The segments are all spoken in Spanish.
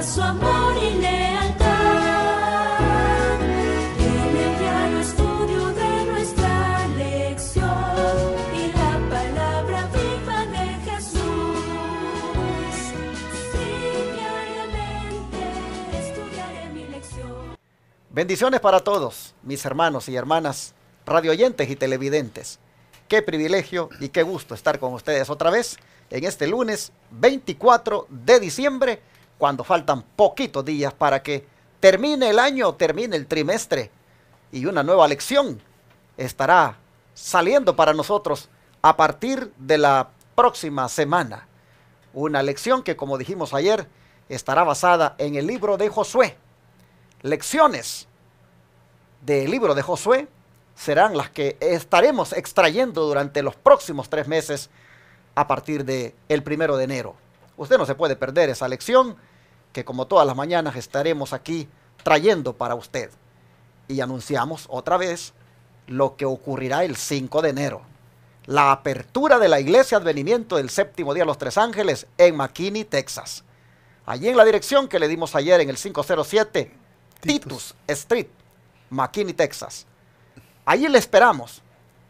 su amor y lealtad. En el diario estudio de nuestra lección y la palabra viva de Jesús. Sí, diariamente estudiaré mi lección. Bendiciones para todos, mis hermanos y hermanas, radioyentes y televidentes. Qué privilegio y qué gusto estar con ustedes otra vez en este lunes 24 de diciembre, cuando faltan poquitos días para que termine el año, termine el trimestre, y una nueva lección estará saliendo para nosotros a partir de la próxima semana. Una lección que, como dijimos ayer, estará basada en el libro de Josué. Lecciones del libro de Josué serán las que estaremos extrayendo durante los próximos 3 meses a partir del 1 de enero. Usted no se puede perder esa lección que, como todas las mañanas, estaremos aquí trayendo para usted. Y anunciamos otra vez lo que ocurrirá el 5 de enero. La apertura de la Iglesia Advenimiento del Séptimo Día de los Tres Ángeles en McKinney, Texas. Allí en la dirección que le dimos ayer en el 507 Titus Street, McKinney, Texas. Allí le esperamos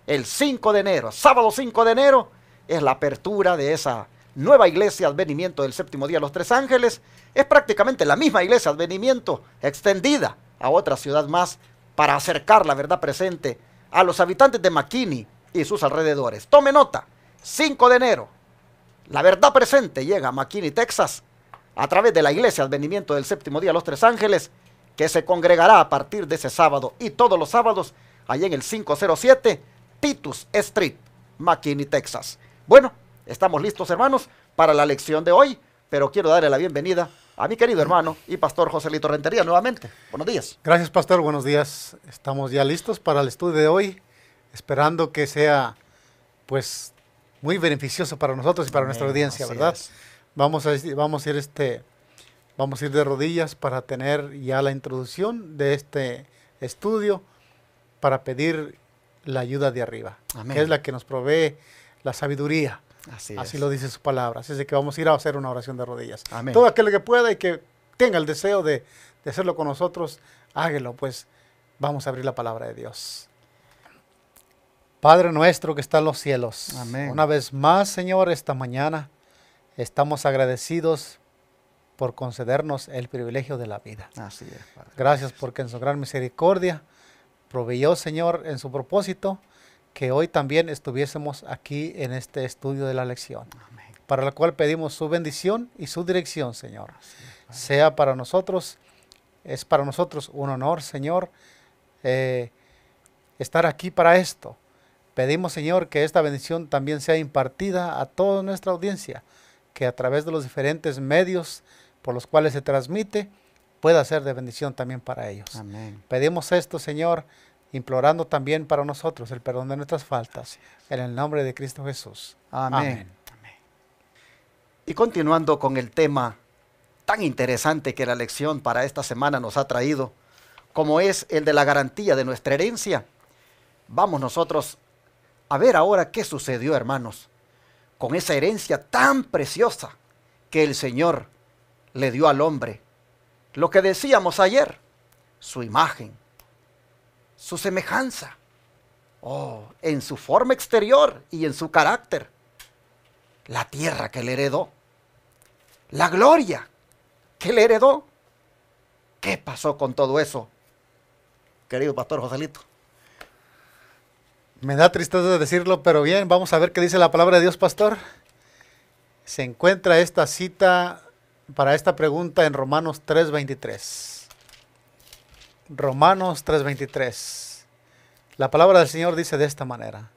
el 5 de enero, sábado 5 de enero, es la apertura de esa nueva iglesia Advenimiento del Séptimo Día de los Tres Ángeles. Es prácticamente la misma iglesia Advenimiento extendida a otra ciudad más para acercar la verdad presente a los habitantes de McKinney y sus alrededores. Tome nota, 5 de enero, la verdad presente llega a McKinney, Texas, a través de la iglesia Advenimiento del Séptimo Día de los Tres Ángeles, que se congregará a partir de ese sábado y todos los sábados allí en el 507 Titus Street, McKinney, Texas. Bueno, estamos listos, hermanos, para la lección de hoy, pero quiero darle la bienvenida a mi querido hermano y pastor Joselito Rentería nuevamente. Buenos días. Gracias, pastor. Buenos días. Estamos ya listos para el estudio de hoy, esperando que sea, pues, muy beneficioso para nosotros y para nuestra audiencia, ¿verdad? Vamos a ir de rodillas para tener ya la introducción de este estudio, para pedir la ayuda de arriba, que es la que nos provee la sabiduría. Así lo dice su palabra. Así es que vamos a ir a hacer una oración de rodillas. Amén. Todo aquel que pueda y que tenga el deseo de hacerlo con nosotros, hágalo, pues vamos a abrir la palabra de Dios. Padre nuestro que está en los cielos, amén. Una vez más, Señor, esta mañana estamos agradecidos por concedernos el privilegio de la vida. Así es, Padre. Gracias porque en su gran misericordia proveyó, Señor, en su propósito, que hoy también estuviésemos aquí en este estudio de la lección. Amén. Para la cual pedimos su bendición y su dirección, Señor. Es, sea para nosotros, es para nosotros un honor, Señor, estar aquí para esto. Pedimos, Señor, que esta bendición también sea impartida a toda nuestra audiencia, que a través de los diferentes medios por los cuales se transmite, pueda ser de bendición también para ellos. Amén. Pedimos esto, Señor, implorando también para nosotros el perdón de nuestras faltas, en el nombre de Cristo Jesús. Amén. Amén. Y continuando con el tema tan interesante que la lección para esta semana nos ha traído, como es el de la garantía de nuestra herencia, vamos nosotros a ver ahora qué sucedió, hermanos, con esa herencia tan preciosa que el Señor le dio al hombre. Lo que decíamos ayer, su imagen, su semejanza, en su forma exterior y en su carácter, la tierra que le heredó, la gloria que le heredó. ¿Qué pasó con todo eso, querido pastor Joselito? Me da tristeza decirlo, pero bien, vamos a ver qué dice la palabra de Dios, pastor. Se encuentra esta cita para esta pregunta en Romanos 3:23. Romanos 3:23. La palabra del Señor dice de esta manera: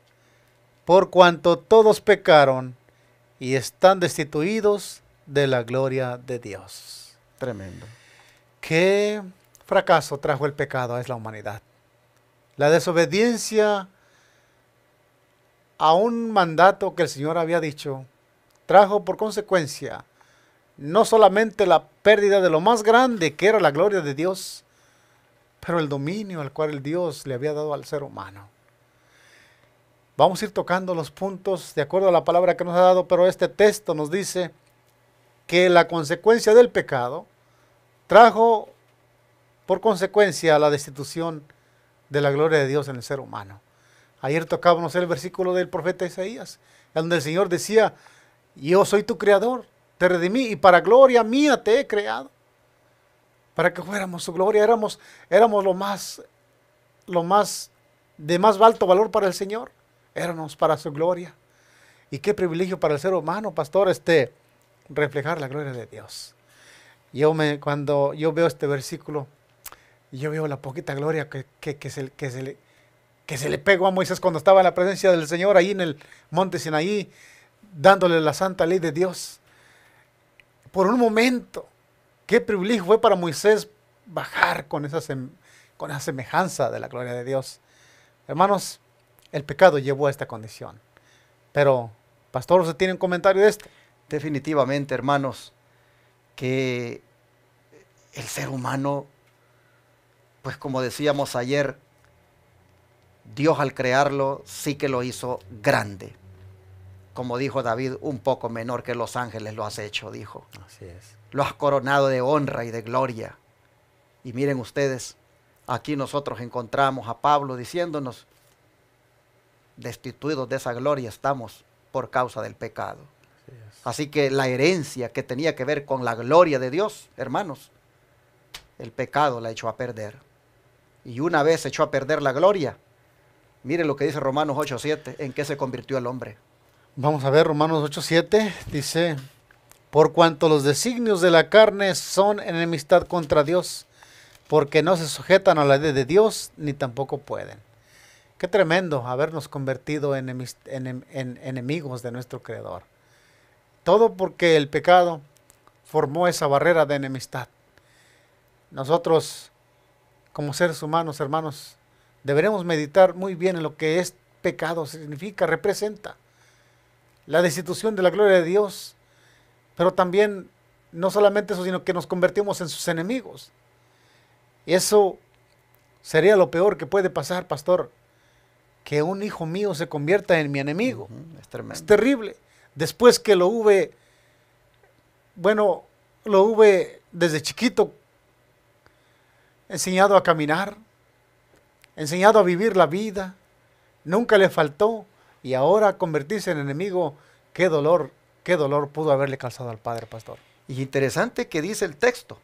por cuanto todos pecaron y están destituidos de la gloria de Dios. Tremendo. ¿Qué fracaso trajo el pecado a la humanidad? La desobediencia a un mandato que el Señor había dicho trajo por consecuencia no solamente la pérdida de lo más grande, que era la gloria de Dios, pero el dominio al cual el Dios le había dado al ser humano. Vamos a ir tocando los puntos de acuerdo a la palabra que nos ha dado, pero este texto nos dice que la consecuencia del pecado trajo por consecuencia la destitución de la gloria de Dios en el ser humano. Ayer tocábamos el versículo del profeta Isaías, donde el Señor decía, yo soy tu creador, te redimí y para gloria mía te he creado. Para que fuéramos su gloria, éramos lo más de más alto valor para el Señor, éramos para su gloria. Y qué privilegio para el ser humano, pastor, reflejar la gloria de Dios. Cuando yo veo este versículo, yo veo la poquita gloria que se le pegó a Moisés cuando estaba en la presencia del Señor ahí en el monte Sinaí, dándole la santa ley de Dios. Por un momento, qué privilegio fue para Moisés bajar con esa semejanza de la gloria de Dios. Hermanos, el pecado llevó a esta condición. Pero, pastor, ¿usted tiene un comentario de esto? Definitivamente, hermanos, que el ser humano, pues como decíamos ayer, Dios al crearlo sí que lo hizo grande. Como dijo David, un poco menor que los ángeles lo has hecho, dijo. Así es. Lo has coronado de honra y de gloria. Y miren ustedes, aquí nosotros encontramos a Pablo diciéndonos, destituidos de esa gloria estamos por causa del pecado. Así que la herencia que tenía que ver con la gloria de Dios, hermanos, el pecado la echó a perder. Y una vez echó a perder la gloria, miren lo que dice Romanos 8:7, en qué se convirtió el hombre. Vamos a ver Romanos 8:7, dice, por cuanto los designios de la carne son enemistad contra Dios, porque no se sujetan a la ley de Dios, ni tampoco pueden. Qué tremendo habernos convertido en enemigos de nuestro Creador. Todo porque el pecado formó esa barrera de enemistad. Nosotros, como seres humanos, hermanos, deberemos meditar muy bien en lo que es pecado significa, representa. La destitución de la gloria de Dios, pero también, no solamente eso, sino que nos convertimos en sus enemigos. Y eso sería lo peor que puede pasar, pastor, que un hijo mío se convierta en mi enemigo. Es tremendo. Es terrible. Después que lo hube desde chiquito enseñado a caminar, enseñado a vivir la vida, nunca le faltó, y ahora convertirse en enemigo, qué dolor pudo haberle causado al Padre, pastor. Y interesante que dice el texto,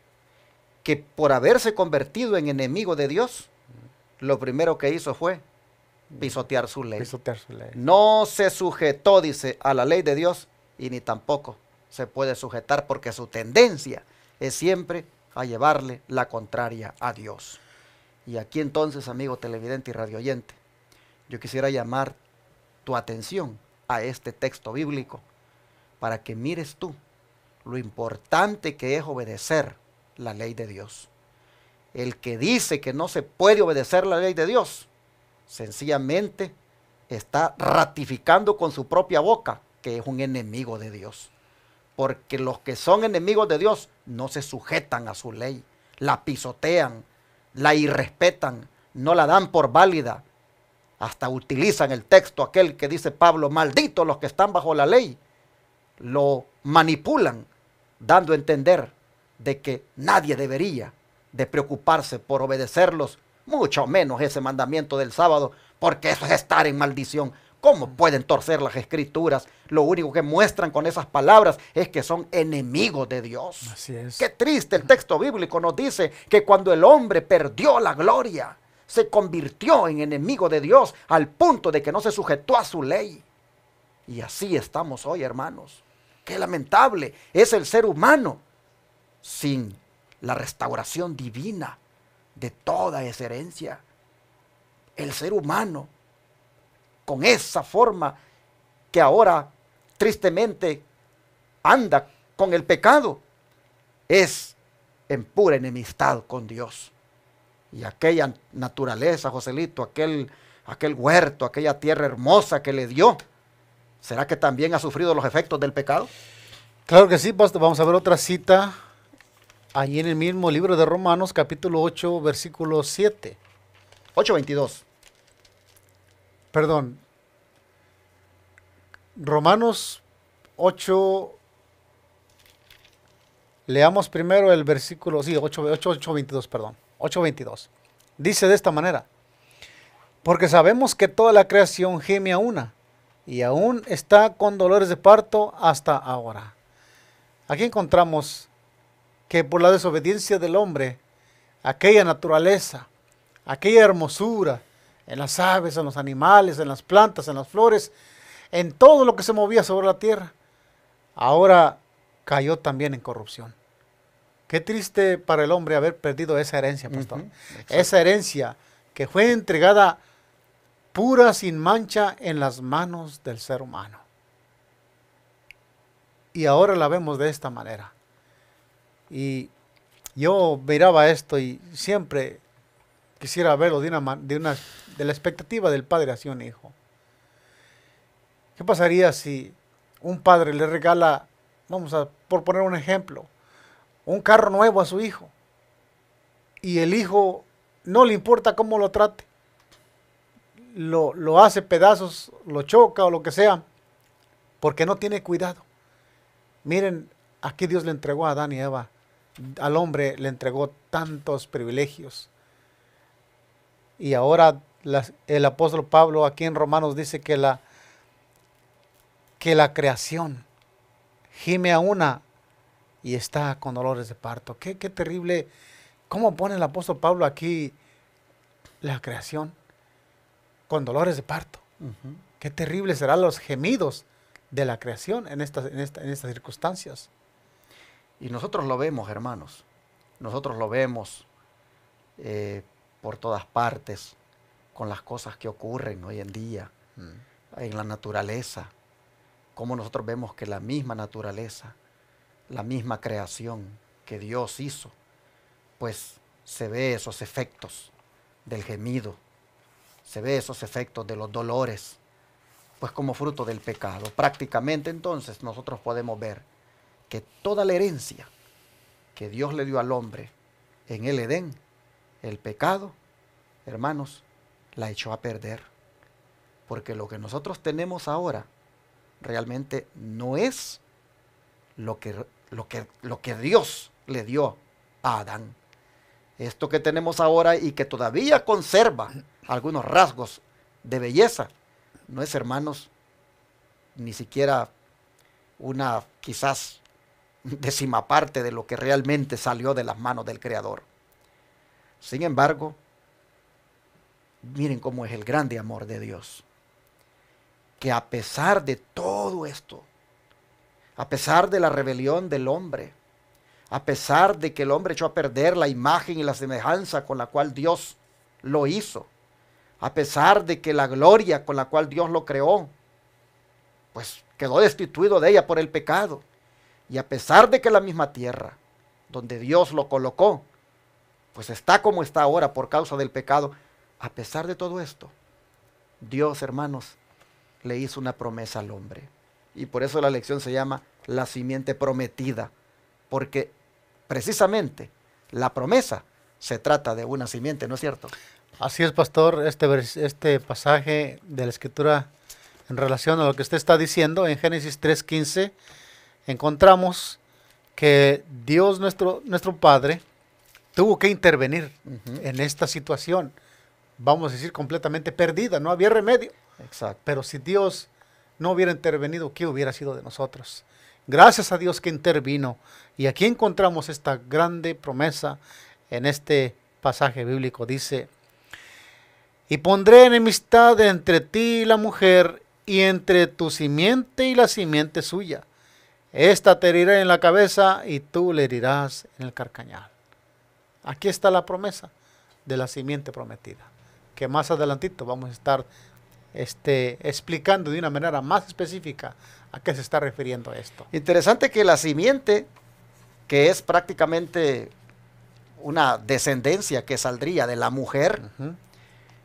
que por haberse convertido en enemigo de Dios, lo primero que hizo fue pisotear su ley. Pisotear su ley. No se sujetó, dice, a la ley de Dios, y ni tampoco se puede sujetar, porque su tendencia es siempre a llevarle la contraria a Dios. Y aquí entonces, amigo televidente y radioyente, yo quisiera llamar tu atención a este texto bíblico para que mires tú lo importante que es obedecer la ley de Dios. El que dice que no se puede obedecer la ley de Dios, sencillamente está ratificando con su propia boca que es un enemigo de Dios. Porque los que son enemigos de Dios no se sujetan a su ley, la pisotean, la irrespetan, no la dan por válida. Hasta utilizan el texto aquel que dice Pablo, malditos los que están bajo la ley. Lo manipulan, dando a entender de que nadie debería de preocuparse por obedecerlos, mucho menos ese mandamiento del sábado, porque eso es estar en maldición. ¿Cómo pueden torcer las escrituras? Lo único que muestran con esas palabras es que son enemigos de Dios. Así es. Qué triste, el texto bíblico nos dice que cuando el hombre perdió la gloria, se convirtió en enemigo de Dios al punto de que no se sujetó a su ley. Y así estamos hoy, hermanos. Qué lamentable es el ser humano sin la restauración divina de toda esa herencia. El ser humano, con esa forma que ahora tristemente anda con el pecado, es en pura enemistad con Dios. Y aquella naturaleza, Joselito, aquel huerto, aquella tierra hermosa que le dio, ¿será que también ha sufrido los efectos del pecado? Claro que sí, pastor. Vamos a ver otra cita allí en el mismo libro de Romanos, capítulo 8, versículo 7. 8:22. Perdón. Romanos 8, Leamos primero el versículo, sí, 8:22, perdón, 8:22. Dice de esta manera: porque sabemos que toda la creación gime a una, y aún está con dolores de parto hasta ahora. Aquí encontramos que por la desobediencia del hombre, aquella naturaleza, aquella hermosura, en las aves, en los animales, en las plantas, en las flores, en todo lo que se movía sobre la tierra, ahora cayó también en corrupción. Qué triste para el hombre haber perdido esa herencia, pastor. Esa herencia que fue entregada pura, sin mancha, en las manos del ser humano. Y ahora la vemos de esta manera. Y yo miraba esto y siempre quisiera verlo de la expectativa del padre hacia un hijo. ¿Qué pasaría si un padre le regala, por poner un ejemplo, un carro nuevo a su hijo, y el hijo no le importa cómo lo trate, lo hace pedazos, lo choca o lo que sea, porque no tiene cuidado? Miren, aquí Dios le entregó a Adán y Eva, al hombre le entregó tantos privilegios. Y ahora el apóstol Pablo aquí en Romanos dice que la creación gime a una y está con dolores de parto. Qué terrible. ¿Cómo pone el apóstol Pablo aquí la creación? Con dolores de parto. Qué terrible serán los gemidos de la creación en estas circunstancias. Y nosotros lo vemos, hermanos. Nosotros lo vemos por todas partes, con las cosas que ocurren hoy en día, en la naturaleza. Como nosotros vemos que la misma naturaleza, la misma creación que Dios hizo, pues se ve esos efectos del gemido, se ve esos efectos de los dolores, pues como fruto del pecado. Prácticamente entonces nosotros podemos ver que toda la herencia que Dios le dio al hombre en el Edén, el pecado, hermanos, la echó a perder. Porque lo que nosotros tenemos ahora realmente no es lo que Dios le dio a Adán. Esto que tenemos ahora y que todavía conserva algunos rasgos de belleza, no es, hermanos, ni siquiera una quizás décima parte de lo que realmente salió de las manos del Creador. Sin embargo, miren cómo es el grande amor de Dios, que a pesar de todo esto, a pesar de la rebelión del hombre, a pesar de que el hombre echó a perder la imagen y la semejanza con la cual Dios lo hizo, a pesar de que la gloria con la cual Dios lo creó, pues quedó destituido de ella por el pecado, y a pesar de que la misma tierra donde Dios lo colocó, pues está como está ahora por causa del pecado, a pesar de todo esto, Dios, hermanos, le hizo una promesa al hombre. Y por eso la lección se llama la simiente prometida, porque precisamente la promesa se trata de una simiente, ¿no es cierto? Así es, pastor. Este pasaje de la Escritura, en relación a lo que usted está diciendo, en Génesis 3:15, encontramos que Dios, nuestro Padre, tuvo que intervenir en esta situación, vamos a decir, completamente perdida. No había remedio. Exacto. Pero si Dios no hubiera intervenido, ¿qué hubiera sido de nosotros? Gracias a Dios que intervino. Y aquí encontramos esta grande promesa en este pasaje bíblico. Dice: y pondré enemistad entre ti y la mujer, y entre tu simiente y la simiente suya. Esta te herirá en la cabeza, y tú le herirás en el carcañal. Aquí está la promesa de la simiente prometida, que más adelantito vamos a estar explicando de una manera más específica a qué se está refiriendo esto. Interesante que la simiente, que es prácticamente una descendencia que saldría de la mujer,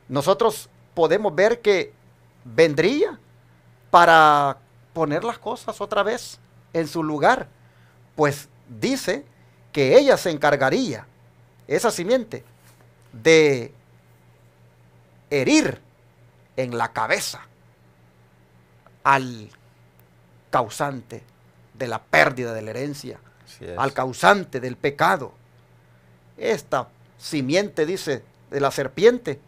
nosotros podemos ver que vendría para poner las cosas otra vez en su lugar, pues dice que ella se encargaría, esa simiente, de herir en la cabeza al causante de la pérdida de la herencia, Así es. al causante del pecado. Esta simiente, dice, de la serpiente,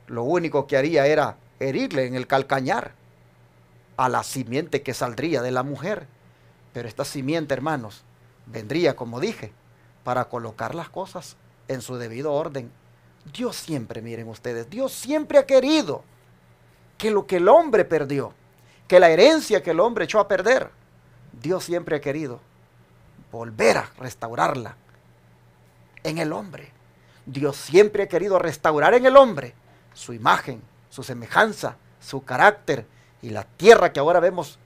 lo único que haría era herirle en el calcañar a la simiente que saldría de la mujer. Pero esta simiente, hermanos, vendría, como dije, para colocar las cosas en su debido orden. Dios siempre, miren ustedes, Dios siempre ha querido que lo que el hombre perdió, que la herencia que el hombre echó a perder, Dios siempre ha querido volver a restaurarla en el hombre. Dios siempre ha querido restaurar en el hombre su imagen, su semejanza, su carácter, y la tierra que ahora vemos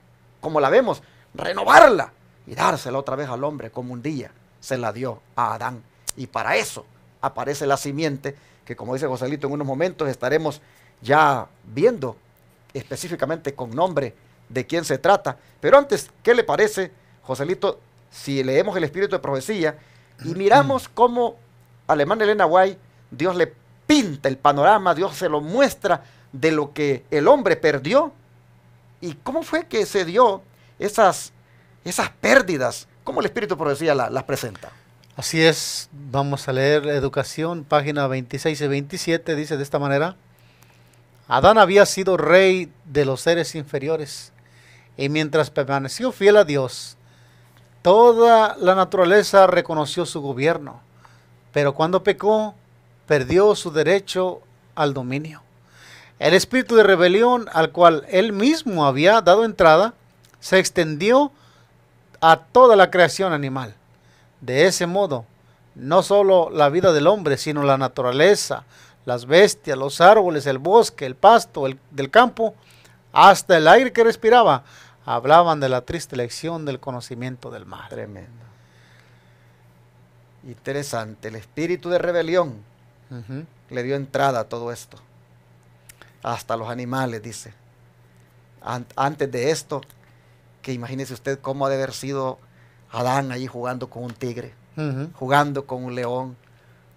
como la vemos, renovarla y dársela otra vez al hombre como un día se la dio a Adán. Y para eso aparece la simiente que, como dice Joselito, en unos momentos estaremos ya viendo específicamente con nombre de quién se trata. Pero antes, ¿qué le parece, Joselito, si leemos el espíritu de profecía y miramos cómo al hermano Elena White Dios le pinta el panorama, Dios se lo muestra de lo que el hombre perdió y cómo fue que se dio esas pérdidas? ¿Cómo el espíritu de profecía las presenta? Así es, vamos a leer Educación, página 26 y 27, dice de esta manera: Adán había sido rey de los seres inferiores, y mientras permaneció fiel a Dios, toda la naturaleza reconoció su gobierno, pero cuando pecó, perdió su derecho al dominio. El espíritu de rebelión al cual él mismo había dado entrada, se extendió a toda la creación animal. De ese modo, no solo la vida del hombre, sino la naturaleza, las bestias, los árboles, el bosque, el pasto del campo, hasta el aire que respiraba, hablaban de la triste lección del conocimiento del mal. Tremendo. Interesante. El espíritu de rebelión le dio entrada a todo esto. Hasta los animales, dice. Antes de esto, que imagínese usted cómo ha de haber sido Adán allí jugando con un tigre, jugando con un león,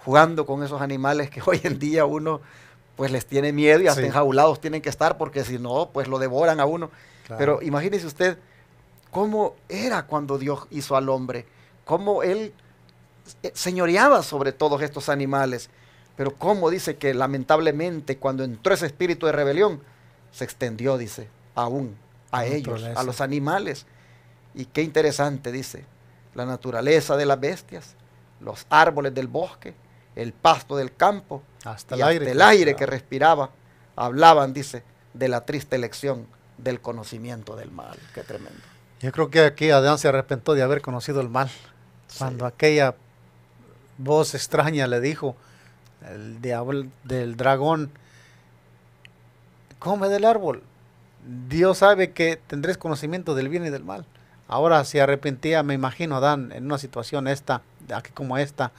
jugando con esos animales que hoy en día uno pues les tiene miedo y hasta Sí. enjaulados tienen que estar porque si no pues lo devoran a uno. Claro. Pero imagínese usted cómo era cuando Dios hizo al hombre, cómo él señoreaba sobre todos estos animales, pero cómo dice que lamentablemente cuando entró ese espíritu de rebelión se extendió, dice, aún a ellos, Naturaleza. a los animales. Y qué interesante, dice, la naturaleza de las bestias, los árboles del bosque, el pasto del campo, Hasta y el aire hasta el que aire que respiraba. respiraba, hablaban, dice, de la triste lección del conocimiento del mal. Qué tremendo. Yo creo que aquí Adán se arrepentó de haber conocido el mal. Cuando aquella voz extraña le dijo, el diablo del dragón, come del árbol. Dios sabe que tendréis conocimiento del bien y del mal. Ahora se arrepentía, me imagino, Adán, en una situación aquí como esta,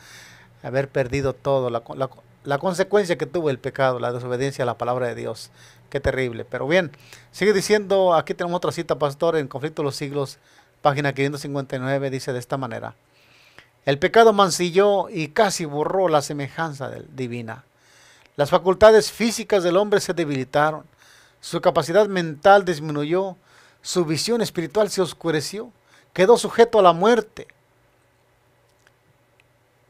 haber perdido todo, la consecuencia que tuvo el pecado, la desobediencia a la palabra de Dios. Qué terrible. Pero bien, sigue diciendo, aquí tenemos otra cita, pastor, en Conflicto de los Siglos, página 559, dice de esta manera: el pecado mancilló y casi borró la semejanza divina. Las facultades físicas del hombre se debilitaron, su capacidad mental disminuyó, su visión espiritual se oscureció, quedó sujeto a la muerte.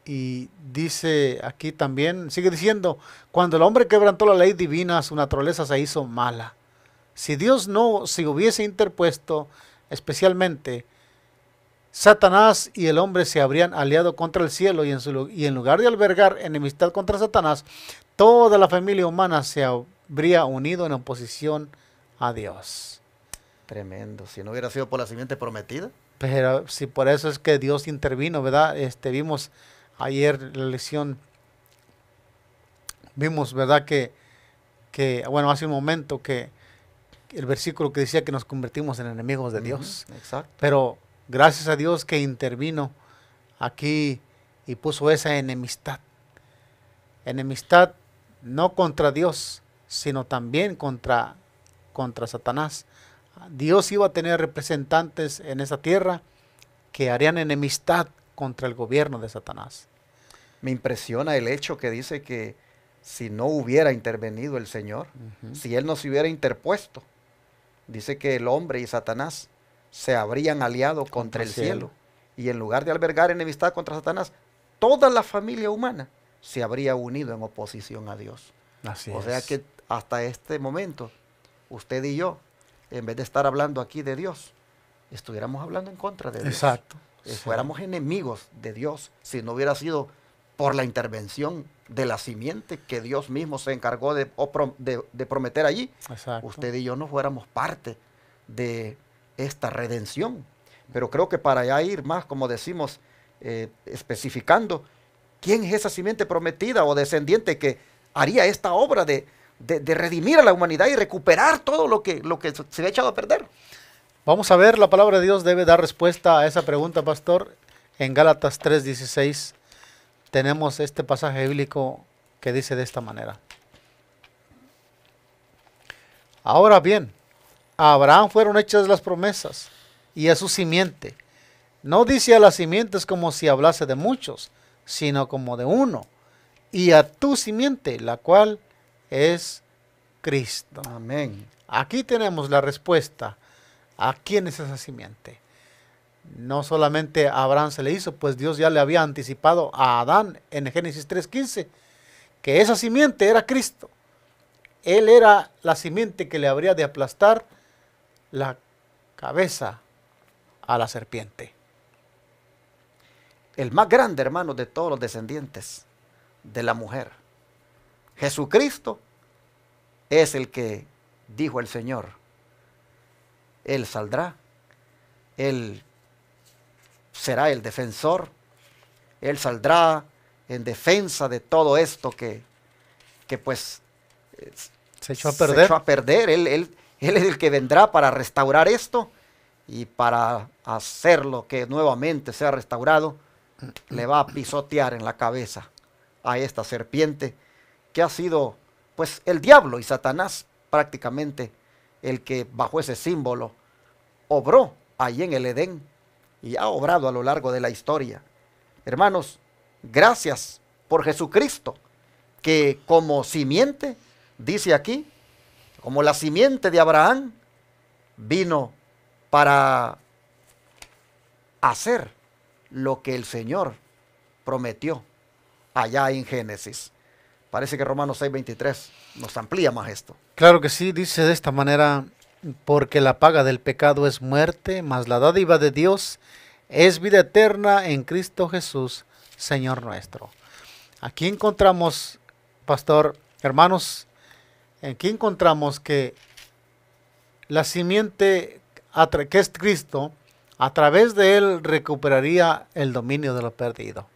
Y dice aquí también, sigue diciendo, cuando el hombre quebrantó la ley divina, su naturaleza se hizo mala. Si Dios no se hubiese interpuesto, especialmente, Satanás y el hombre se habrían aliado contra el cielo y en lugar de albergar enemistad contra Satanás, toda la familia humana se habría unido en oposición a Dios. Tremendo. Si no hubiera sido por la simiente prometida. Pero si por eso es que Dios intervino, ¿verdad? Vimos ayer la lección, vimos, ¿verdad? Bueno, hace un momento que el versículo que decía que nos convertimos en enemigos de Dios. Exacto. Pero gracias a Dios que intervino aquí y puso esa enemistad. Enemistad no contra Dios, sino también contra Satanás. Dios iba a tener representantes en esa tierra que harían enemistad contra el gobierno de Satanás. Me impresiona el hecho que dice que si no hubiera intervenido el Señor, si Él no se hubiera interpuesto, dice que el hombre y Satanás se habrían aliado contra el cielo y en lugar de albergar enemistad contra Satanás, toda la familia humana se habría unido en oposición a Dios. Así O es. sea que hasta este momento, usted y yo, en vez de estar hablando aquí de Dios, estuviéramos hablando en contra de Dios. Exacto. Sí. Fuéramos enemigos de Dios si no hubiera sido por la intervención de la simiente que Dios mismo se encargó de prometer allí. Exacto. Usted y yo no fuéramos parte de esta redención. Pero creo que para ya ir más, como decimos, especificando quién es esa simiente prometida o descendiente que haría esta obra de redimir a la humanidad y recuperar todo lo que se le ha echado a perder. Vamos a ver, la palabra de Dios debe dar respuesta a esa pregunta, pastor. En Gálatas 3:16 tenemos este pasaje bíblico que dice de esta manera. Ahora bien, a Abraham fueron hechas las promesas y a su simiente. No dice a las simientes como si hablase de muchos, sino como de uno, y a tu simiente, la cual es Cristo. Amén. Aquí tenemos la respuesta. ¿A quién es esa simiente? No solamente a Abraham se le hizo, pues Dios ya le había anticipado a Adán en Génesis 3:15 que esa simiente era Cristo. Él era la simiente que le habría de aplastar la cabeza a la serpiente. El más grande, hermano, de todos los descendientes de la mujer, Jesucristo, es el que dijo el Señor: Él saldrá, Él será el defensor, Él saldrá en defensa de todo esto que pues Se echó a se perder. echó a perder. Él es el que vendrá para restaurar esto y para hacerlo que nuevamente sea restaurado. Le va a pisotear en la cabeza a esta serpiente que ha sido pues el diablo y Satanás prácticamente el que bajo ese símbolo obró allí en el Edén y ha obrado a lo largo de la historia. Hermanos, gracias por Jesucristo, que como simiente, dice aquí, como la simiente de Abraham, vino para hacer lo que el Señor prometió allá en Génesis. Parece que Romanos 6:23 nos amplía más esto. Claro que sí, dice de esta manera: porque la paga del pecado es muerte, mas la dádiva de Dios es vida eterna en Cristo Jesús, Señor nuestro. Aquí encontramos, pastor, hermanos, aquí encontramos que la simiente que es Cristo, a través de él recuperaría el dominio de lo perdido.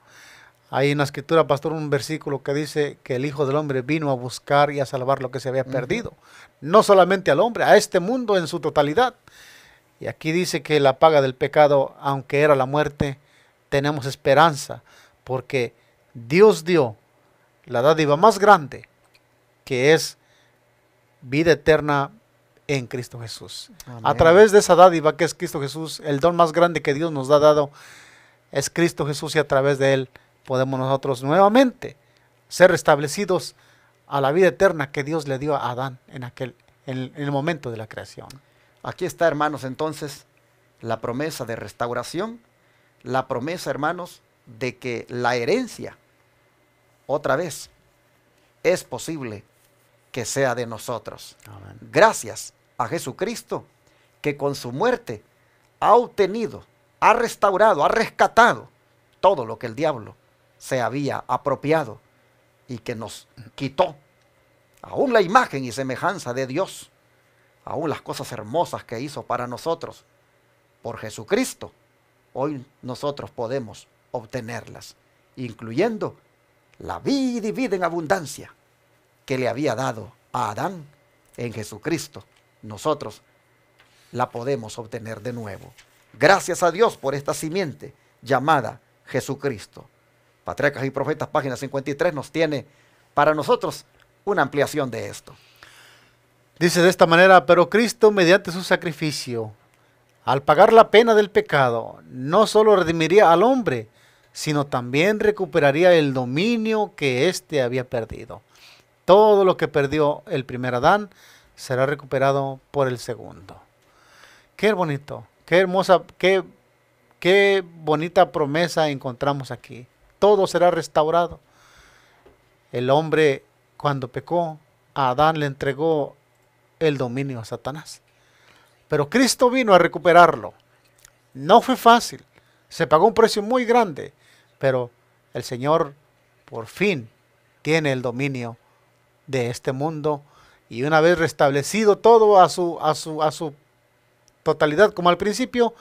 Hay en la escritura, pastor, un versículo que dice que el Hijo del Hombre vino a buscar y a salvar lo que se había perdido. No solamente al hombre, a este mundo en su totalidad. Y aquí dice que la paga del pecado, aunque era la muerte, tenemos esperanza, porque Dios dio la dádiva más grande, que es vida eterna en Cristo Jesús. Amén. A través de esa dádiva que es Cristo Jesús, el don más grande que Dios nos ha dado es Cristo Jesús, y a través de él podemos nosotros nuevamente ser restablecidos a la vida eterna que Dios le dio a Adán en el momento de la creación. Aquí está, hermanos, entonces, la promesa de restauración, la promesa, hermanos, de que la herencia, otra vez, es posible que sea de nosotros. Amén. Gracias a Jesucristo, que con su muerte ha obtenido, ha restaurado, ha rescatado todo lo que el diablo se había apropiado y que nos quitó aún la imagen y semejanza de Dios, aún las cosas hermosas que hizo para nosotros. Por Jesucristo, hoy nosotros podemos obtenerlas, incluyendo la vida y vida en abundancia que le había dado a Adán. En Jesucristo nosotros la podemos obtener de nuevo. Gracias a Dios por esta simiente llamada Jesucristo. Patriarcas y Profetas, página 53, nos tiene para nosotros una ampliación de esto. Dice de esta manera: pero Cristo, mediante su sacrificio, al pagar la pena del pecado, no solo redimiría al hombre, sino también recuperaría el dominio que éste había perdido. Todo lo que perdió el primer Adán será recuperado por el segundo. Qué bonito, qué hermosa, qué qué bonita promesa encontramos aquí. Todo será restaurado. El hombre, cuando pecó, a Adán le entregó el dominio a Satanás. Pero Cristo vino a recuperarlo. No fue fácil. Se pagó un precio muy grande. Pero el Señor por fin tiene el dominio de este mundo. Y una vez restablecido todo a su totalidad como al principio,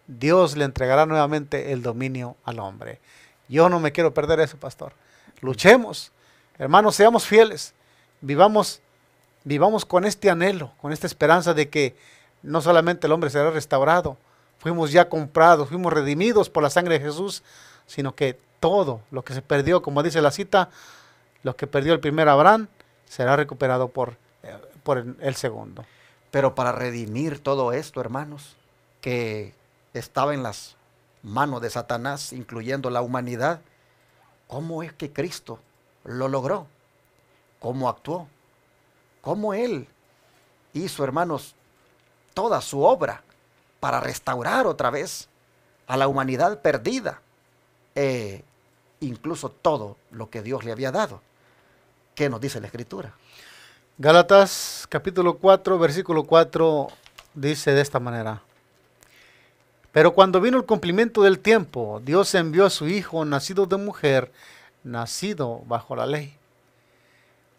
Dios le entregará nuevamente el dominio al hombre. Yo no me quiero perder eso, pastor. Luchemos, hermanos, seamos fieles. Vivamos con este anhelo, con esta esperanza de que no solamente el hombre será restaurado, fuimos ya comprados, fuimos redimidos por la sangre de Jesús, sino que todo lo que se perdió, como dice la cita, lo que perdió el primer Abraham, será recuperado por el segundo. Pero para redimir todo esto, hermanos, que estaba en las manos de Satanás, incluyendo la humanidad, ¿cómo es que Cristo lo logró? ¿Cómo actuó? ¿Cómo Él hizo, hermanos, toda su obra para restaurar otra vez a la humanidad perdida? Incluso todo lo que Dios le había dado. ¿Qué nos dice la Escritura? Gálatas capítulo 4, versículo 4 dice de esta manera: pero cuando vino el cumplimiento del tiempo, Dios envió a su Hijo, nacido de mujer, nacido bajo la ley.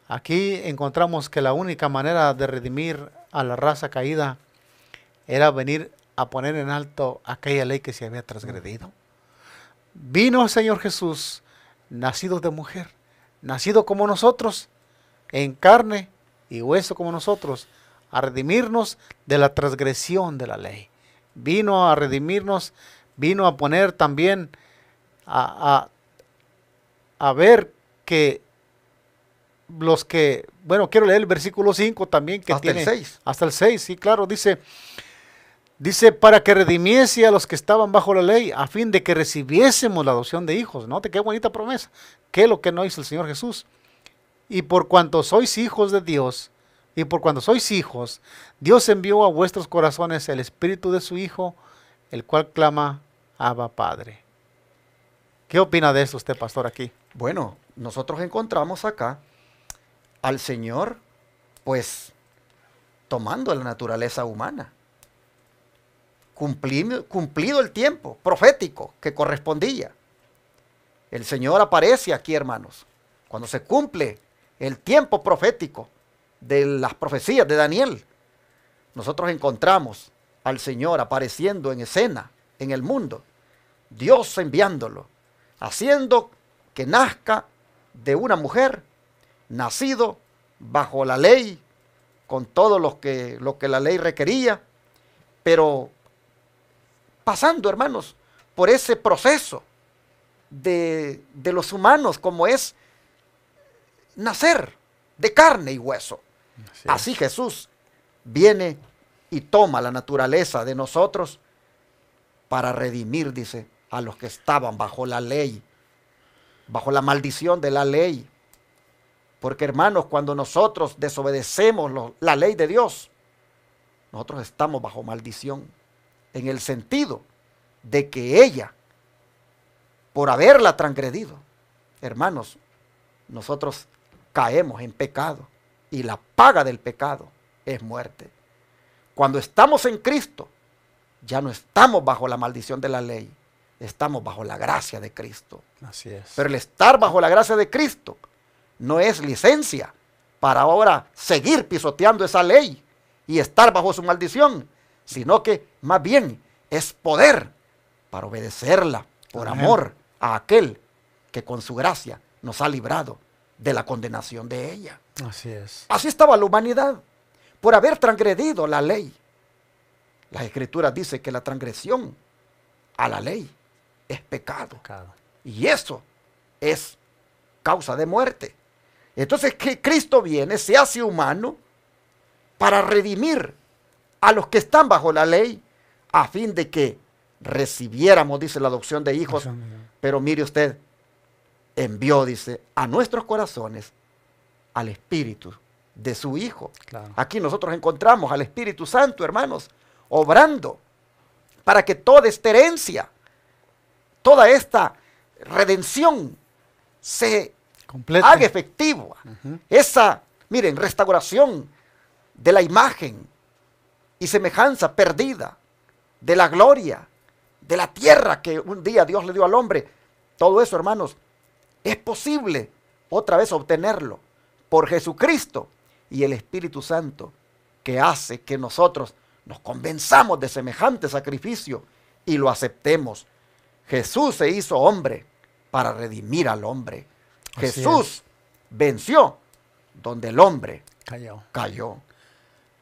Aquí encontramos que la única manera de redimir a la raza caída era venir a poner en alto aquella ley que se había transgredido. Vino el Señor Jesús, nacido de mujer, nacido como nosotros, en carne y hueso como nosotros, a redimirnos de la transgresión de la ley. Vino a redimirnos, vino a poner también a ver que los que, bueno, quiero leer el versículo 5 también, que hasta tiene el 6. hasta el 6, sí, claro, dice para que redimiese a los que estaban bajo la ley, a fin de que recibiésemos la adopción de hijos. Note qué bonita promesa, que es lo que no hizo el Señor Jesús. Y por cuanto sois hijos de Dios, y por cuanto sois hijos, Dios envió a vuestros corazones el Espíritu de su Hijo, el cual clama, Abba, Padre. ¿Qué opina de eso usted, pastor, aquí? Bueno, nosotros encontramos acá al Señor, pues, tomando la naturaleza humana. Cumplido el tiempo profético que correspondía. El Señor aparece aquí, hermanos, cuando se cumple el tiempo profético de las profecías de Daniel. Nosotros encontramos al Señor apareciendo en escena, en el mundo, Dios enviándolo, haciendo que nazca de una mujer, nacido bajo la ley, con todo lo que la ley requería, pero pasando, hermanos, por ese proceso de los humanos, como es nacer de carne y hueso. Así Jesús viene y toma la naturaleza de nosotros para redimir, dice, a los que estaban bajo la ley, bajo la maldición de la ley. Porque, hermanos, cuando nosotros desobedecemos la ley de Dios, nosotros estamos bajo maldición, en el sentido de que ella, por haberla transgredido, hermanos, nosotros caemos en pecado, y la paga del pecado es muerte. Cuando estamos en Cristo, ya no estamos bajo la maldición de la ley, estamos bajo la gracia de Cristo. Así es. Pero el estar bajo la gracia de Cristo no es licencia para ahora seguir pisoteando esa ley y estar bajo su maldición, sino que más bien es poder para obedecerla por Amén. amor a aquel que con su gracia nos ha librado de la condenación de ella. Así es. Así estaba la humanidad, por haber transgredido la ley. Las Escrituras dicen que la transgresión a la ley es pecado. Y eso es causa de muerte. Entonces, que Cristo viene, se hace humano para redimir a los que están bajo la ley, a fin de que recibiéramos, dice, la adopción de hijos. Pero mire usted, envió, dice, a nuestros corazones al Espíritu de su Hijo. Claro. Aquí nosotros encontramos al Espíritu Santo, hermanos, obrando para que toda esta herencia toda esta redención se Completa. haga efectiva. Esa, miren, restauración de la imagen y semejanza perdida, de la gloria, de la tierra que un día Dios le dio al hombre. Todo eso, hermanos, es posible otra vez obtenerlo por Jesucristo y el Espíritu Santo, que hace que nosotros nos convenzamos de semejante sacrificio y lo aceptemos. Jesús se hizo hombre para redimir al hombre. Así Jesús venció donde el hombre Cayó.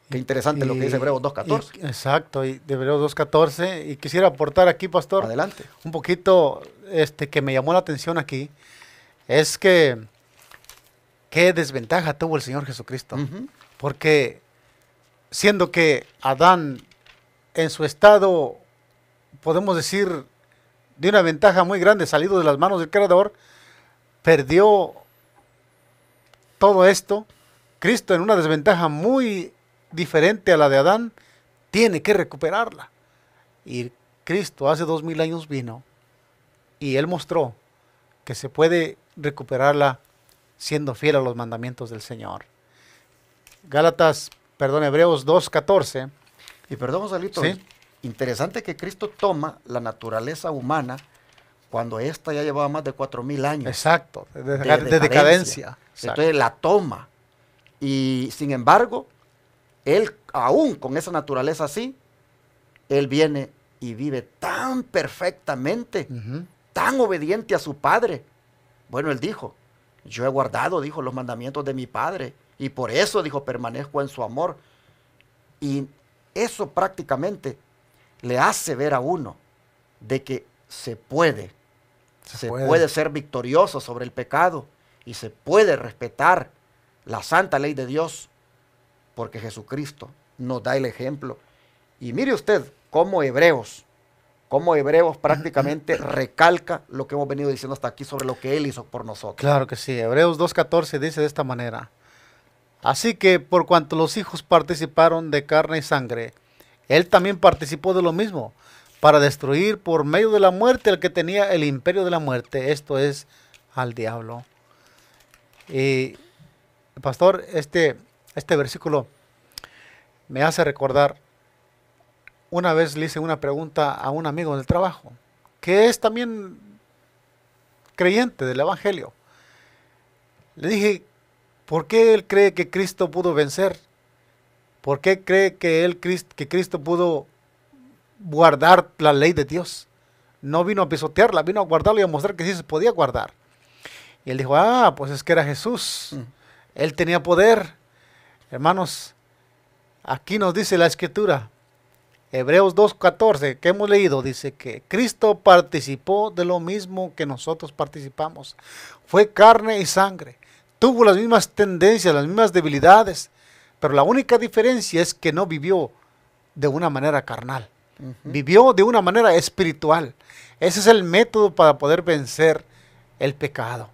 Qué interesante lo que dice Hebreos 2.14. Exacto, y de Hebreos 2.14. Y quisiera aportar aquí, pastor, Adelante. un poquito que me llamó la atención aquí. Es que qué desventaja tuvo el Señor Jesucristo. Porque siendo que Adán en su estado, podemos decir, de una ventaja muy grande, salido de las manos del Creador, perdió todo esto. Cristo, en una desventaja muy diferente a la de Adán, tiene que recuperarla. Y Cristo hace 2000 años vino y Él mostró que se puede recuperarla siendo fiel a los mandamientos del Señor. Hebreos 2.14. Y perdón, Joselito, ¿Sí? interesante que Cristo toma la naturaleza humana cuando ésta ya llevaba más de 4000 años. Exacto, de de decadencia. Exacto. Entonces la toma. Y sin embargo, Él, aún con esa naturaleza así, Él viene y vive tan perfectamente, tan obediente a su Padre. Bueno, Él dijo, yo he guardado, dijo, los mandamientos de mi Padre, y por eso, dijo, permanezco en su amor. Y eso prácticamente le hace ver a uno de que se puede ser victorioso sobre el pecado y se puede respetar la santa ley de Dios, porque Jesucristo nos da el ejemplo. Y mire usted cómo Hebreos prácticamente recalca lo que hemos venido diciendo hasta aquí sobre lo que Él hizo por nosotros. Claro que sí. Hebreos 2.14 dice de esta manera: así que por cuanto los hijos participaron de carne y sangre, Él también participó de lo mismo, para destruir por medio de la muerte al que tenía el imperio de la muerte, esto es, al diablo. Y, pastor, este versículo me hace recordar, una vez le hice una pregunta a un amigo del trabajo, que es también creyente del Evangelio. Le dije, ¿por qué él cree que Cristo pudo vencer? ¿Por qué cree que Cristo pudo guardar la ley de Dios? No vino a pisotearla, vino a guardarla y a mostrar que sí se podía guardar. Y él dijo, pues es que era Jesús. Él tenía poder. Hermanos, aquí nos dice la Escritura, Hebreos 2.14, que hemos leído, dice que Cristo participó de lo mismo que nosotros participamos. Fue carne y sangre. Tuvo las mismas tendencias, las mismas debilidades, pero la única diferencia es que no vivió de una manera carnal. Vivió de una manera espiritual. Ese es el método para poder vencer el pecado.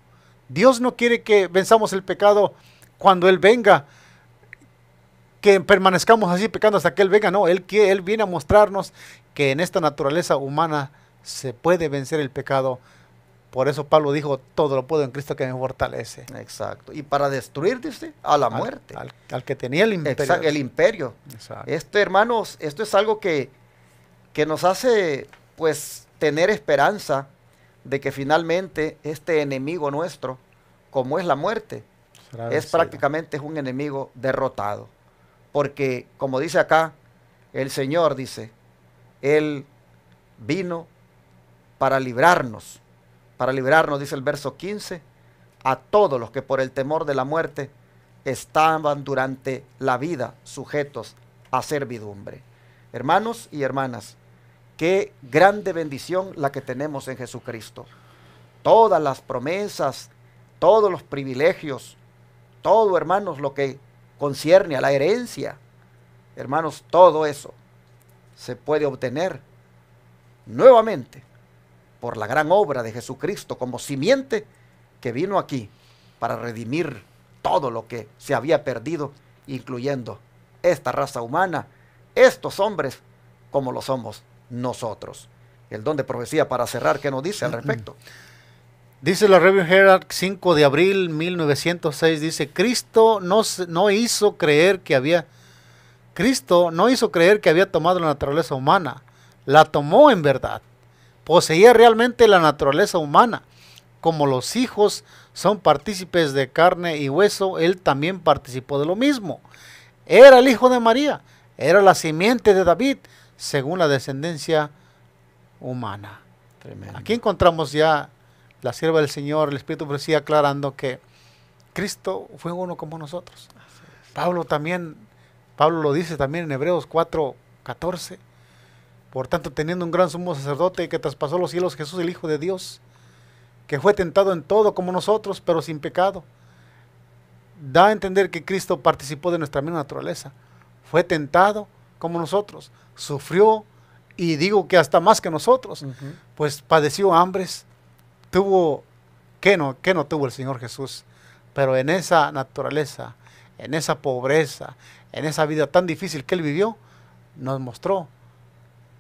Dios no quiere que venzamos el pecado cuando Él venga, que permanezcamos así pecando hasta que Él venga. No, Él viene a mostrarnos que en esta naturaleza humana se puede vencer el pecado. Por eso Pablo dijo, todo lo puedo en Cristo que me fortalece. Exacto. Y para destruir, dice, a la muerte. Al que tenía el imperio. Exacto, el imperio. Exacto. Hermanos, esto es algo que nos hace, pues, tener esperanza de que finalmente este enemigo nuestro, como es la muerte, es prácticamente un enemigo derrotado. Porque, como dice acá, el Señor dice, Él vino para librarnos, dice el verso 15, a todos los que por el temor de la muerte estaban durante la vida sujetos a servidumbre. Hermanos y hermanas, qué grande bendición la que tenemos en Jesucristo. Todas las promesas, todos los privilegios, todo, hermanos, lo que concierne a la herencia, hermanos, todo eso se puede obtener nuevamente por la gran obra de Jesucristo como simiente que vino aquí para redimir todo lo que se había perdido, incluyendo esta raza humana, estos hombres como lo somos nosotros. el don de profecía para cerrar, ¿qué nos dice al respecto? Dice la Review Herald, 5 de abril 1906, dice, Cristo no hizo creer que había tomado la naturaleza humana, la tomó en verdad. Poseía realmente la naturaleza humana. Como los hijos son partícipes de carne y hueso, él también participó de lo mismo. Era el hijo de María, era la simiente de David, según la descendencia humana. Tremendo. Aquí encontramos ya la sierva del Señor, el Espíritu de Profecía, aclarando que Cristo fue uno como nosotros. Pablo lo dice también en Hebreos 4:14. Por tanto, teniendo un gran sumo sacerdote que traspasó los cielos, Jesús el Hijo de Dios, que fue tentado en todo como nosotros, pero sin pecado. Da a entender que Cristo participó de nuestra misma naturaleza. Fue tentado como nosotros, sufrió, y digo que hasta más que nosotros, pues padeció hambres, ¿qué no tuvo el Señor Jesús? Pero en esa naturaleza, en esa pobreza, en esa vida tan difícil que Él vivió, nos mostró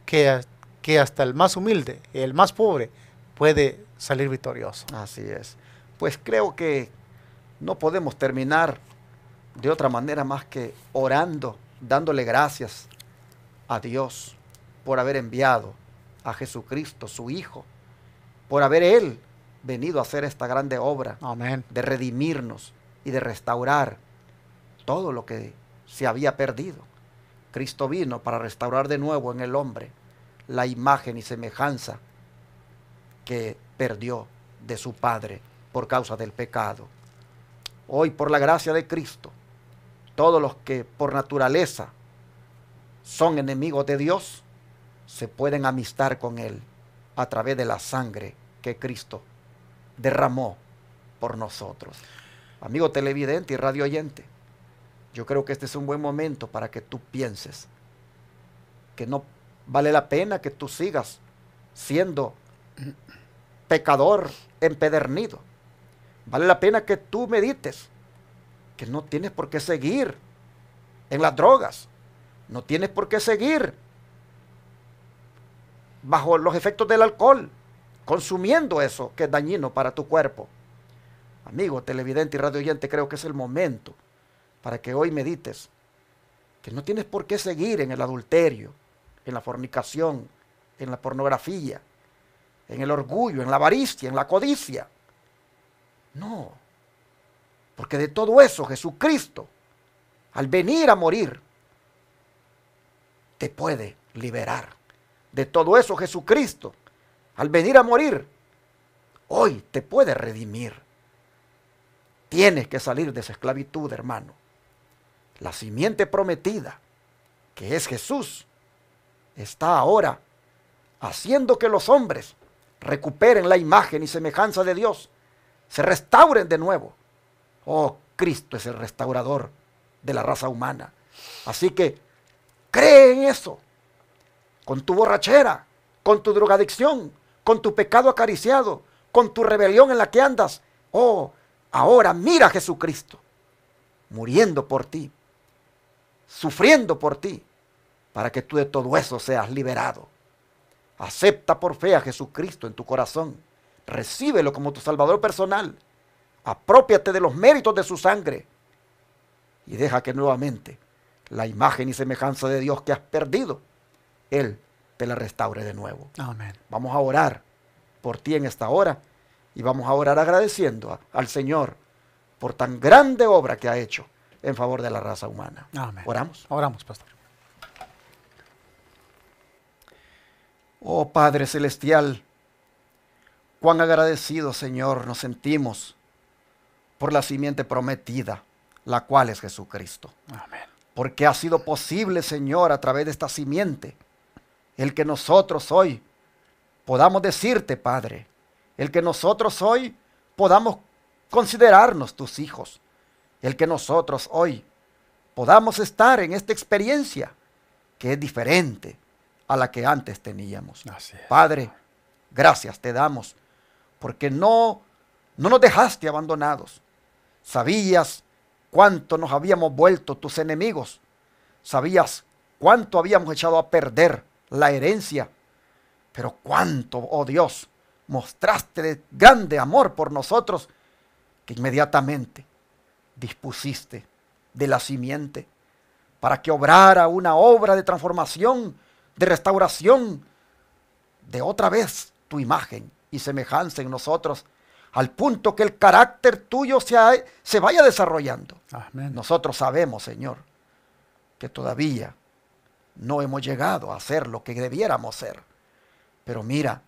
que hasta el más humilde, el más pobre, puede salir victorioso. Así es. Pues creo que no podemos terminar de otra manera más que orando, dándole gracias a Dios por haber enviado a Jesucristo, su Hijo, por haber Él venido a hacer esta grande obra. Amén. De redimirnos y de restaurar todo lo que se había perdido. Cristo vino para restaurar de nuevo en el hombre la imagen y semejanza que perdió de su Padre por causa del pecado. Hoy, por la gracia de Cristo, todos los que por naturaleza son enemigos de Dios, se pueden amistar con Él a través de la sangre que Cristo derramó por nosotros. Amigo televidente y radio oyente, yo creo que este es un buen momento para que tú pienses que no vale la pena que tú sigas siendo pecador empedernido. Vale la pena que tú medites que no tienes por qué seguir en las drogas, no tienes por qué seguir bajo los efectos del alcohol, consumiendo eso que es dañino para tu cuerpo. Amigo televidente y radio oyente, creo que es el momento para que hoy medites que no tienes por qué seguir en el adulterio, en la fornicación, en la pornografía, en el orgullo, en la avaricia, en la codicia. No, porque de todo eso Jesucristo, al venir a morir, te puede liberar. De todo eso Jesucristo, al venir a morir, hoy te puede redimir. Tienes que salir de esa esclavitud, hermano. La simiente prometida, que es Jesús, está ahora haciendo que los hombres recuperen la imagen y semejanza de Dios, se restauren de nuevo. Oh, Cristo es el restaurador de la raza humana. Así que cree en eso. Con tu borrachera, con tu drogadicción, con tu pecado acariciado, con tu rebelión en la que andas. Oh, ahora mira a Jesucristo, muriendo por ti, sufriendo por ti, para que tú de todo eso seas liberado. Acepta por fe a Jesucristo en tu corazón. Recíbelo como tu Salvador personal. Aprópiate de los méritos de su sangre. Y deja que nuevamente la imagen y semejanza de Dios que has perdido, Él te la restaure de nuevo. Amén. Vamos a orar por ti en esta hora y vamos a orar agradeciendo al Señor por tan grande obra que ha hecho en favor de la raza humana. Amén. ¿Oramos? Oramos, pastor. Oh Padre Celestial, cuán agradecidos, Señor, nos sentimos por la simiente prometida, la cual es Jesucristo. Amén. Porque ha sido posible, Señor, a través de esta simiente, el que nosotros hoy podamos decirte, Padre, el que nosotros hoy podamos considerarnos tus hijos, el que nosotros hoy podamos estar en esta experiencia que es diferente a la que antes teníamos. Así es. Padre, gracias te damos, porque no nos dejaste abandonados. Sabías cuánto nos habíamos vuelto tus enemigos. Sabías cuánto habíamos echado a perder la herencia. Pero cuánto, oh Dios, mostraste de grande amor por nosotros, que inmediatamente dispusiste de la simiente para que obrara una obra de transformación, de restauración, de otra vez tu imagen y semejanza en nosotros, al punto que el carácter tuyo se vaya desarrollando. Amén. Nosotros sabemos, Señor, que todavía no hemos llegado a ser lo que debiéramos ser. Pero mira,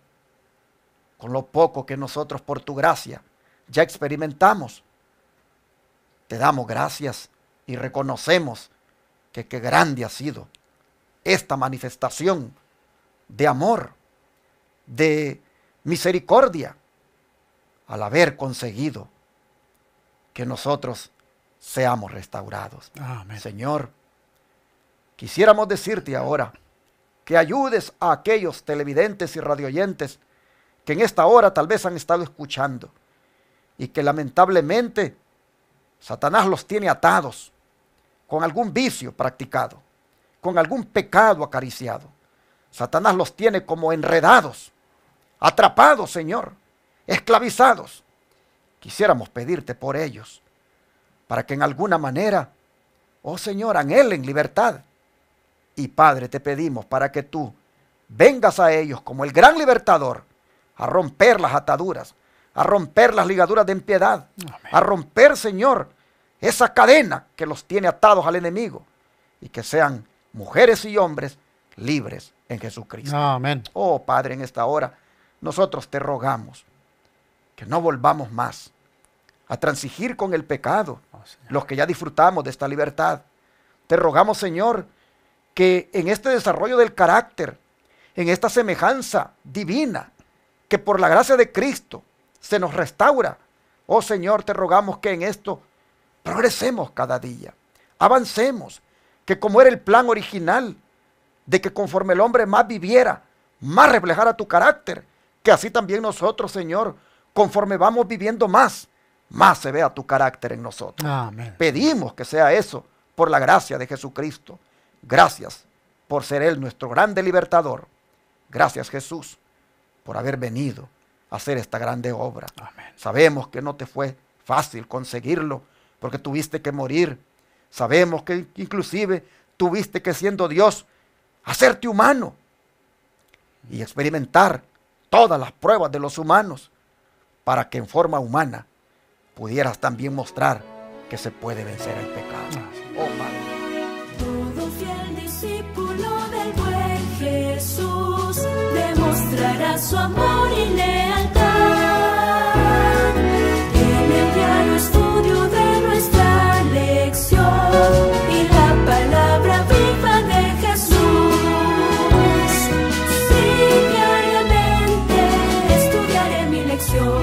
con lo poco que nosotros por tu gracia ya experimentamos, te damos gracias y reconocemos que qué grande ha sido esta manifestación de amor, de misericordia, al haber conseguido que nosotros seamos restaurados. Amén. Señor, quisiéramos decirte ahora que ayudes a aquellos televidentes y radioyentes que en esta hora tal vez han estado escuchando y que lamentablemente Satanás los tiene atados con algún vicio practicado, con algún pecado acariciado. Satanás los tiene como enredados, atrapados, Señor, esclavizados. Quisiéramos pedirte por ellos, para que en alguna manera, oh Señor, anhelen libertad. Y Padre, te pedimos para que tú vengas a ellos como el gran libertador, a romper las ataduras, a romper las ligaduras de impiedad, a romper, Señor, esa cadena que los tiene atados al enemigo, y que sean mujeres y hombres libres en Jesucristo. Amén. Oh Padre, en esta hora nosotros te rogamos que no volvamos más a transigir con el pecado, los que ya disfrutamos de esta libertad. Te rogamos, Señor, que en este desarrollo del carácter, en esta semejanza divina, que por la gracia de Cristo se nos restaura. Oh Señor, te rogamos que en esto progresemos cada día, avancemos, que como era el plan original, de que conforme el hombre más viviera, más reflejara tu carácter, que así también nosotros, Señor, conforme vamos viviendo más se vea tu carácter en nosotros. Amén. Pedimos que sea eso por la gracia de Jesucristo. Gracias por ser Él nuestro grande libertador. Gracias, Jesús, por haber venido a hacer esta grande obra. Amén. Sabemos que no te fue fácil conseguirlo, porque tuviste que morir. Sabemos que inclusive tuviste que, siendo Dios, hacerte humano y experimentar todas las pruebas de los humanos, para que en forma humana pudieras también mostrar que se puede vencer el pecado. Oh Padre. Todo fiel discípulo del buen Jesús demostrará su amor y lealtad en el diario estudio de nuestra lección y la palabra viva de Jesús. Sí, diariamente estudiaré mi lección.